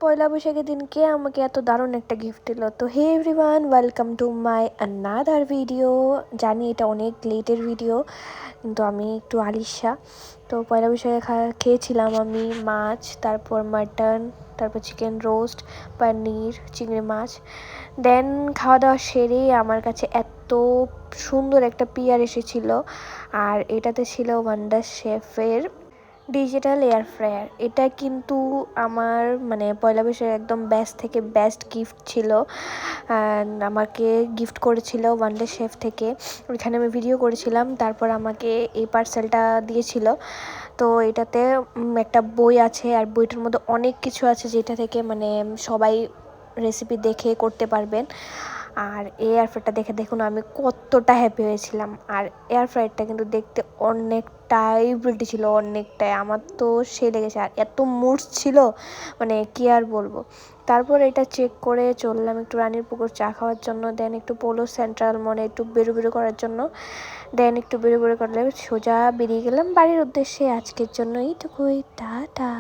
পয়লা বৈশাখের দিনকে আমাকে এত দারুণ একটা গিফট দিল। তো hey everyone, welcome to my another video. জানি এটা অনেক লেটের ভিডিও, কিন্তু আমি একটু আলিশা। তো পয়লা বৈশাখে খেয়েছিলাম আমি মাছ, তারপর মাটন, তারপর চিকেন রোস্ট, পনির, চিংড়ি মাছ। দেন খাওয়া দাওয়া সেরে আমার কাছে এত সুন্দর একটা পিয়ার এসেছিলো, আর এটাতে ছিল ওয়ান্ডার শেফের ডিজিটাল এয়ার ফ্রায়ার। এটা কিন্তু আমার পয়লা বৈশাখের একদম বেস্ট থেকে বেস্ট গিফট ছিল। আমাকে গিফট করেছিল ওয়ান্ডার শেফ থেকে। ওইখানে আমি ভিডিও করেছিলাম, তারপর আমাকে এই পার্সেলটা দিয়েছিল। তো এটাতে একটা বই আছে, আর বইটার মধ্যে অনেক কিছু আছে যেটা থেকে সবাই রেসিপি দেখে করতে পারবেন। আর এই এয়ার ফ্রায়ারটা দেখে দেখুন আমি কতটা হ্যাপি হয়েছিলাম। আর এয়ার ফ্রায়ারটা কিন্তু দেখতে অনেকটাই প্রিটি ছিল, অনেকটাই। আমার তো সে লেগেছে, আর এত মুডস ছিল কি আর বলবো। তারপর এটা চেক করে চললাম একটু রানীর পুকুর চা খাওয়ার জন্য, দেন একটু পোলো সেন্ট্রাল মনে একটু বেরো করার জন্য, দেন একটু বেরো করলে সোজা বেরিয়ে গেলাম বাড়ির উদ্দেশ্যে। আজকের জন্য এইটুকুই, টাটা।